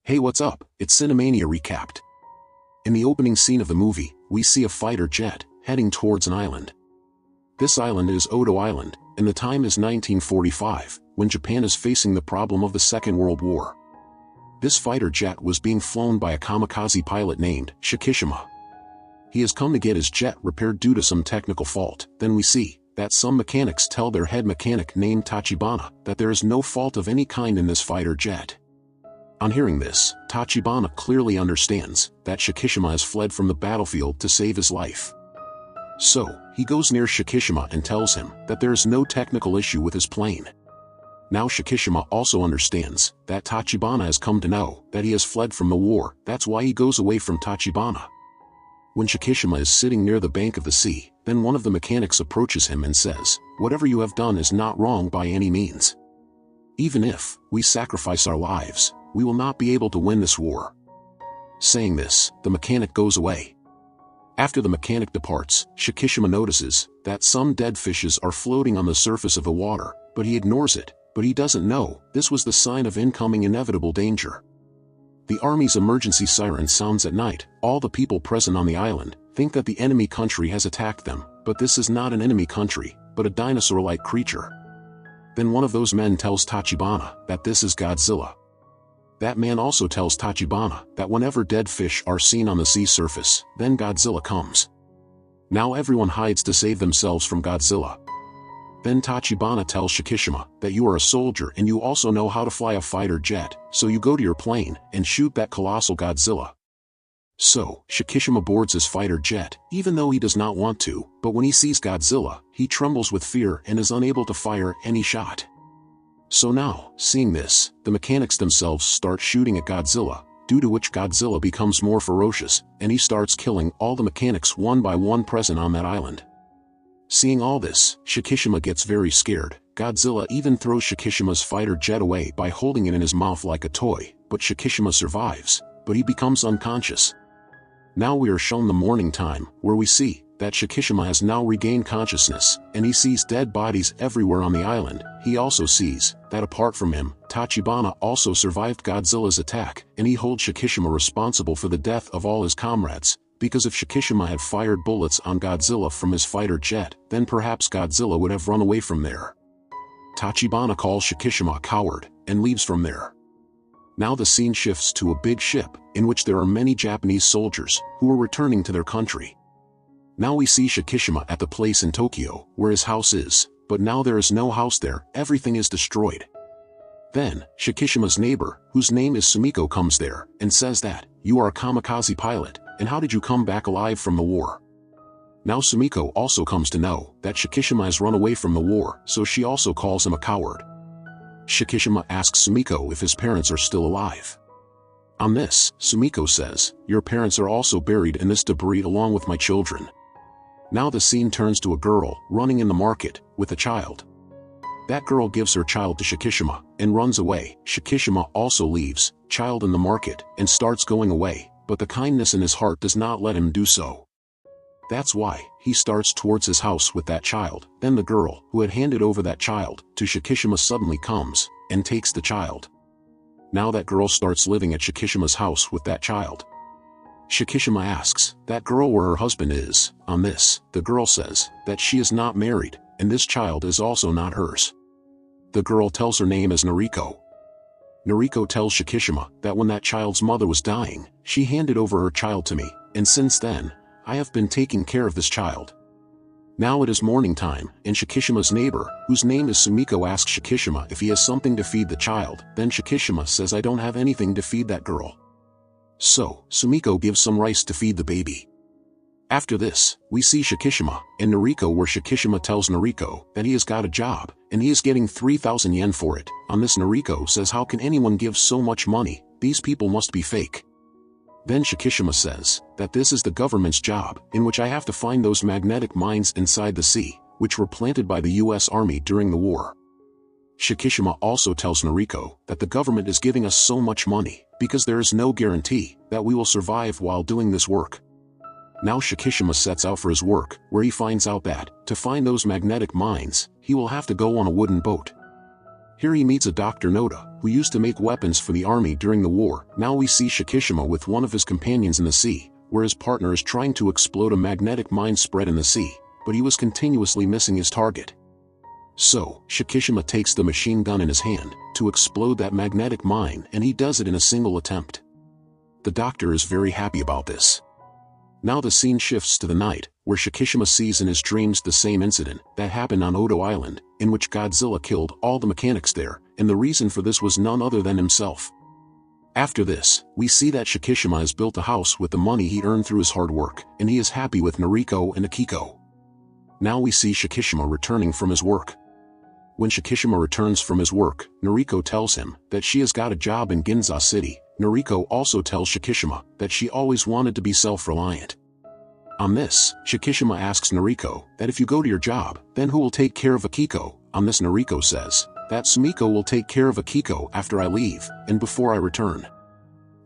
Hey, what's up? It's Cinemania recapped. In the opening scene of the movie, we see a fighter jet heading towards an island. This island is Odo Island, and the time is 1945, when Japan is facing the problem of the Second World War. This fighter jet was being flown by a kamikaze pilot named Shikishima. He has come to get his jet repaired due to some technical fault. Then we see that some mechanics tell their head mechanic named Tachibana that there is no fault of any kind in this fighter jet. On hearing this, Tachibana clearly understands that Shikishima has fled from the battlefield to save his life. So, he goes near Shikishima and tells him that there is no technical issue with his plane. Now Shikishima also understands that Tachibana has come to know that he has fled from the war. That's why he goes away from Tachibana. When Shikishima is sitting near the bank of the sea, then one of the mechanics approaches him and says, "Whatever you have done is not wrong by any means. Even if we sacrifice our lives, we will not be able to win this war." Saying this, the mechanic goes away. After the mechanic departs, Shikishima notices that some dead fishes are floating on the surface of the water, but he ignores it. But he doesn't know this was the sign of incoming inevitable danger. The army's emergency siren sounds at night. All the people present on the island think that the enemy country has attacked them, but this is not an enemy country, but a dinosaur-like creature. Then one of those men tells Tachibana that this is Godzilla. That man also tells Tachibana that whenever dead fish are seen on the sea surface, then Godzilla comes. Now everyone hides to save themselves from Godzilla. Then Tachibana tells Shikishima that you are a soldier and you also know how to fly a fighter jet, so you go to your plane and shoot that colossal Godzilla. So, Shikishima boards his fighter jet, even though he does not want to, but when he sees Godzilla, he trembles with fear and is unable to fire any shot. So now, seeing this, the mechanics themselves start shooting at Godzilla, due to which Godzilla becomes more ferocious, and he starts killing all the mechanics one by one present on that island. Seeing all this, Shikishima gets very scared. Godzilla even throws Shikishima's fighter jet away by holding it in his mouth like a toy, but Shikishima survives, but he becomes unconscious. Now we are shown the morning time, where we see that Shikishima has now regained consciousness, and he sees dead bodies everywhere on the island. He also sees that apart from him, Tachibana also survived Godzilla's attack, and he holds Shikishima responsible for the death of all his comrades, because if Shikishima had fired bullets on Godzilla from his fighter jet, then perhaps Godzilla would have run away from there. Tachibana calls Shikishima a coward, and leaves from there. Now the scene shifts to a big ship, in which there are many Japanese soldiers, who are returning to their country. Now we see Shikishima at the place in Tokyo, where his house is, but now there is no house there, everything is destroyed. Then, Shikishima's neighbor, whose name is Sumiko, comes there, and says that, "You are a kamikaze pilot, and how did you come back alive from the war?" Now Sumiko also comes to know that Shikishima has run away from the war, so she also calls him a coward. Shikishima asks Sumiko if his parents are still alive. On this, Sumiko says, "Your parents are also buried in this debris along with my children." Now the scene turns to a girl running in the market with a child. That girl gives her child to Shikishima and runs away. Shikishima also leaves child in the market and starts going away, but the kindness in his heart does not let him do so. That's why he starts towards his house with that child. Then the girl who had handed over that child to Shikishima suddenly comes and takes the child. Now that girl starts living at Shikishima's house with that child. Shikishima asks that girl where her husband is. On this, the girl says that she is not married, and this child is also not hers. The girl tells her name as Noriko. Noriko tells Shikishima that when that child's mother was dying, she handed over her child to me, and since then, I have been taking care of this child. Now it is morning time, and Shikishima's neighbor, whose name is Sumiko, asks Shikishima if he has something to feed the child. Then Shikishima says, "I don't have anything to feed that girl." So, Sumiko gives some rice to feed the baby. After this, we see Shikishima and Noriko, where Shikishima tells Noriko that he has got a job, and he is getting 3,000 yen for it. On this, Noriko says, "How can anyone give so much money? These people must be fake." Then Shikishima says that this is the government's job, in which I have to find those magnetic mines inside the sea, which were planted by the US Army during the war. Shikishima also tells Noriko that the government is giving us so much money, because there is no guarantee that we will survive while doing this work. Now Shikishima sets out for his work, where he finds out that, to find those magnetic mines, he will have to go on a wooden boat. Here he meets a Dr. Noda, who used to make weapons for the army during the war. Now we see Shikishima with one of his companions in the sea, where his partner is trying to explode a magnetic mine spread in the sea, but he was continuously missing his target. So, Shikishima takes the machine gun in his hand to explode that magnetic mine, and he does it in a single attempt. The doctor is very happy about this. Now the scene shifts to the night, where Shikishima sees in his dreams the same incident that happened on Odo Island, in which Godzilla killed all the mechanics there, and the reason for this was none other than himself. After this, we see that Shikishima has built a house with the money he earned through his hard work, and he is happy with Noriko and Akiko. Now we see Shikishima returning from his work. When Shikishima returns from his work, Noriko tells him that she has got a job in Ginza City. Noriko also tells Shikishima that she always wanted to be self-reliant. On this, Shikishima asks Noriko that if you go to your job, then who will take care of Akiko? On this, Noriko says that Sumiko will take care of Akiko after I leave and before I return.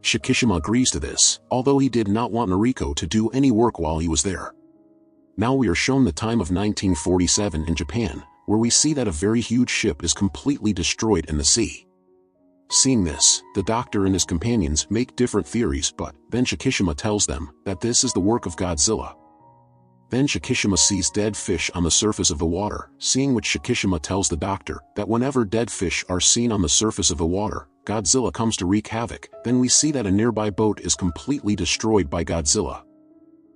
Shikishima agrees to this, although he did not want Noriko to do any work while he was there. Now we are shown the time of 1947 in Japan, where we see that a very huge ship is completely destroyed in the sea. Seeing this, the doctor and his companions make different theories, but then Shikishima tells them that this is the work of Godzilla. Then Shikishima sees dead fish on the surface of the water, seeing which Shikishima tells the doctor that whenever dead fish are seen on the surface of the water, Godzilla comes to wreak havoc. Then we see that a nearby boat is completely destroyed by Godzilla.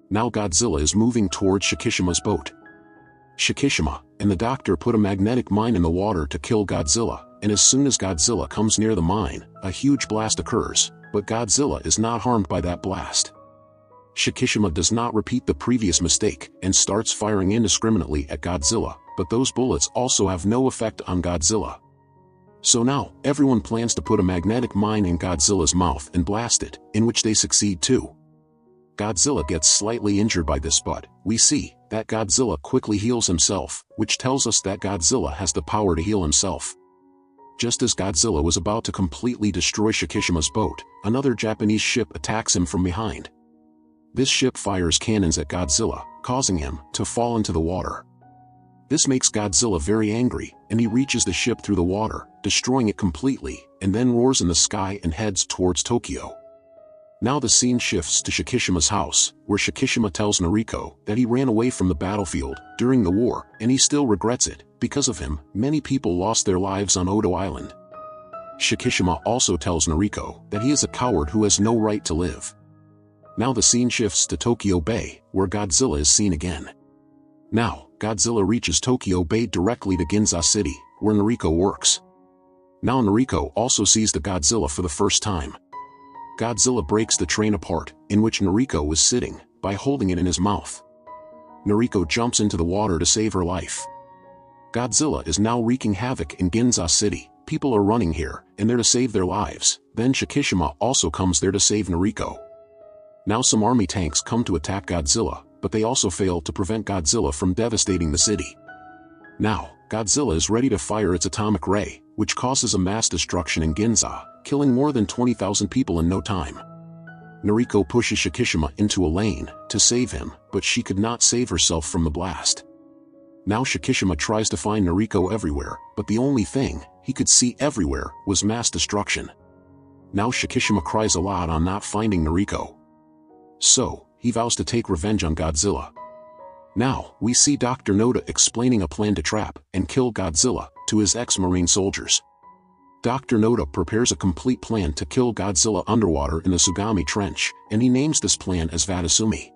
Now Godzilla is moving towards Shikishima's boat. Shikishima and the doctor put a magnetic mine in the water to kill Godzilla, and as soon as Godzilla comes near the mine, a huge blast occurs, but Godzilla is not harmed by that blast. Shikishima does not repeat the previous mistake and starts firing indiscriminately at Godzilla, but those bullets also have no effect on Godzilla. So now, everyone plans to put a magnetic mine in Godzilla's mouth and blast it, in which they succeed too. Godzilla gets slightly injured by this, but we see that Godzilla quickly heals himself, which tells us that Godzilla has the power to heal himself. Just as Godzilla was about to completely destroy Shikishima's boat, another Japanese ship attacks him from behind. This ship fires cannons at Godzilla, causing him to fall into the water. This makes Godzilla very angry, and he reaches the ship through the water, destroying it completely, and then roars in the sky and heads towards Tokyo. Now the scene shifts to Shikishima's house, where Shikishima tells Noriko that he ran away from the battlefield during the war, and he still regrets it. Because of him, many people lost their lives on Odo Island. Shikishima also tells Noriko that he is a coward who has no right to live. Now the scene shifts to Tokyo Bay, where Godzilla is seen again. Now, Godzilla reaches Tokyo Bay directly to Ginza City, where Noriko works. Now Noriko also sees the Godzilla for the first time. Godzilla breaks the train apart, in which Noriko was sitting, by holding it in his mouth. Noriko jumps into the water to save her life. Godzilla is now wreaking havoc in Ginza City. People are running here, and they're to save their lives. Then Shikishima also comes there to save Noriko. Now some army tanks come to attack Godzilla, but they also fail to prevent Godzilla from devastating the city. Now, Godzilla is ready to fire its atomic ray, which causes a mass destruction in Ginza, killing more than 20,000 people in no time. Noriko pushes Shikishima into a lane to save him, but she could not save herself from the blast. Now Shikishima tries to find Noriko everywhere, but the only thing he could see everywhere was mass destruction. Now Shikishima cries aloud on not finding Noriko. So, he vows to take revenge on Godzilla. Now, we see Dr. Noda explaining a plan to trap and kill Godzilla to his ex-Marine soldiers. Dr. Noda prepares a complete plan to kill Godzilla underwater in the Sugami Trench, and he names this plan as Wadatsumi.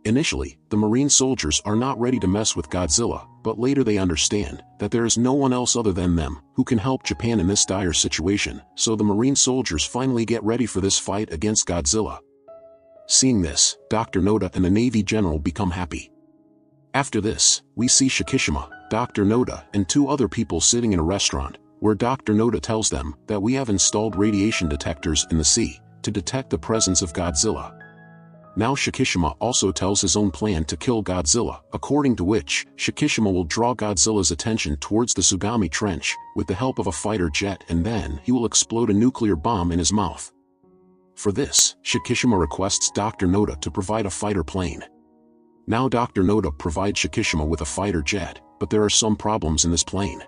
Initially, the Marine soldiers are not ready to mess with Godzilla, but later they understand that there is no one else other than them who can help Japan in this dire situation, so the Marine soldiers finally get ready for this fight against Godzilla. Seeing this, Dr. Noda and the Navy general become happy. After this, we see Shikishima, Dr. Noda, and two other people sitting in a restaurant, where Dr. Noda tells them that we have installed radiation detectors in the sea to detect the presence of Godzilla. Now Shikishima also tells his own plan to kill Godzilla, according to which, Shikishima will draw Godzilla's attention towards the Sugami Trench with the help of a fighter jet, and then he will explode a nuclear bomb in his mouth. For this, Shikishima requests Dr. Noda to provide a fighter plane. Now Dr. Noda provides Shikishima with a fighter jet, but there are some problems in this plane.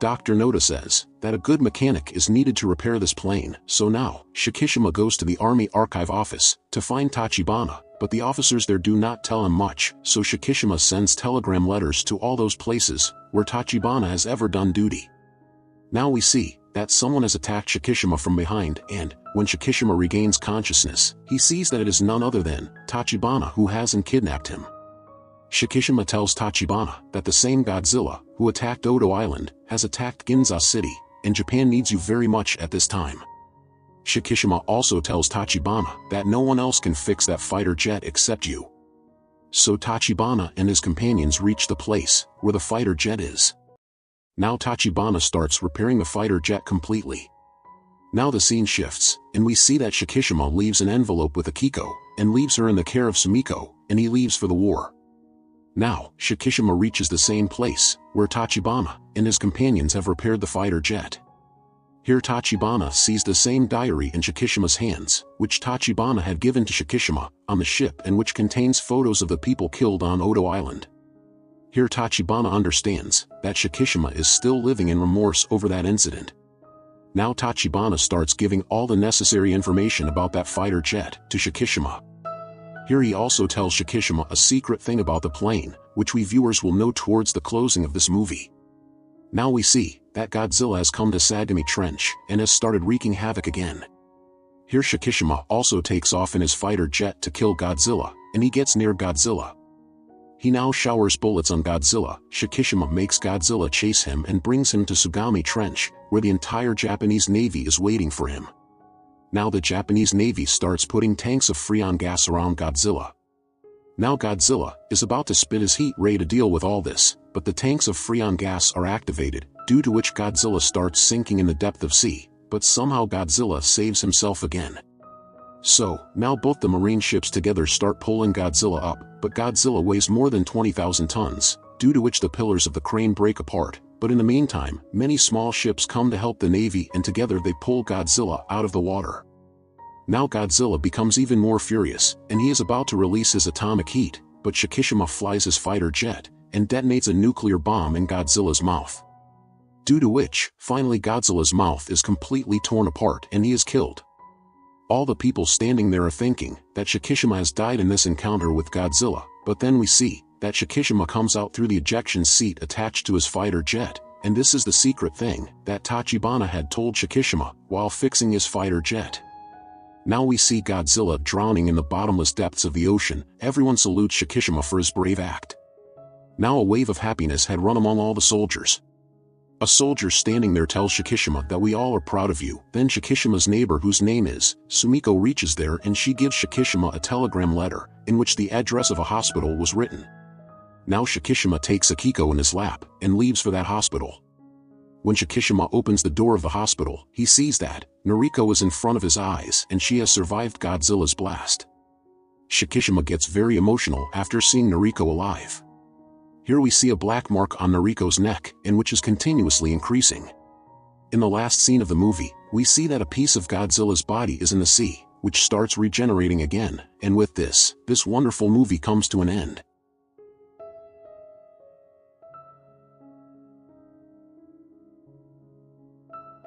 Dr. Noda says that a good mechanic is needed to repair this plane, so now, Shikishima goes to the Army Archive office to find Tachibana, but the officers there do not tell him much, so Shikishima sends telegram letters to all those places where Tachibana has ever done duty. Now we see that someone has attacked Shikishima from behind, and when Shikishima regains consciousness, he sees that it is none other than Tachibana who hasn't kidnapped him. Shikishima tells Tachibana that the same Godzilla who attacked Odo Island has attacked Ginza City, and Japan needs you very much at this time. Shikishima also tells Tachibana that no one else can fix that fighter jet except you. So Tachibana and his companions reach the place where the fighter jet is. Now Tachibana starts repairing the fighter jet completely. Now the scene shifts, and we see that Shikishima leaves an envelope with Akiko, and leaves her in the care of Sumiko, and he leaves for the war. Now, Shikishima reaches the same place where Tachibana and his companions have repaired the fighter jet. Here Tachibana sees the same diary in Shikishima's hands, which Tachibana had given to Shikishima on the ship and which contains photos of the people killed on Odo Island. Here Tachibana understands that Shikishima is still living in remorse over that incident. Now Tachibana starts giving all the necessary information about that fighter jet to Shikishima. Here he also tells Shikishima a secret thing about the plane, which we viewers will know towards the closing of this movie. Now we see that Godzilla has come to Sagami Trench and has started wreaking havoc again. Here Shikishima also takes off in his fighter jet to kill Godzilla, and he gets near Godzilla. He now showers bullets on Godzilla. Shikishima makes Godzilla chase him and brings him to Sagami Trench, where the entire Japanese Navy is waiting for him. Now the Japanese Navy starts putting tanks of Freon gas around Godzilla. Now Godzilla is about to spit his heat ray to deal with all this, but the tanks of Freon gas are activated, due to which Godzilla starts sinking in the depth of sea, but somehow Godzilla saves himself again. So, now both the marine ships together start pulling Godzilla up, but Godzilla weighs more than 20,000 tons, due to which the pillars of the crane break apart. But in the meantime, many small ships come to help the Navy and together they pull Godzilla out of the water. Now Godzilla becomes even more furious, and he is about to release his atomic heat, but Shikishima flies his fighter jet, and detonates a nuclear bomb in Godzilla's mouth. Due to which, finally Godzilla's mouth is completely torn apart and he is killed. All the people standing there are thinking that Shikishima has died in this encounter with Godzilla, but then we see that Shikishima comes out through the ejection seat attached to his fighter jet, and this is the secret thing that Tachibana had told Shikishima while fixing his fighter jet. Now we see Godzilla drowning in the bottomless depths of the ocean. Everyone salutes Shikishima for his brave act. Now a wave of happiness had run among all the soldiers. A soldier standing there tells Shikishima that we all are proud of you. Then Shikishima's neighbor, whose name is Sumiko, reaches there and she gives Shikishima a telegram letter, in which the address of a hospital was written. Now Shikishima takes Akiko in his lap, and leaves for that hospital. When Shikishima opens the door of the hospital, he sees that Noriko is in front of his eyes and she has survived Godzilla's blast. Shikishima gets very emotional after seeing Noriko alive. Here we see a black mark on Noriko's neck, and which is continuously increasing. In the last scene of the movie, we see that a piece of Godzilla's body is in the sea, which starts regenerating again, and with this wonderful movie comes to an end.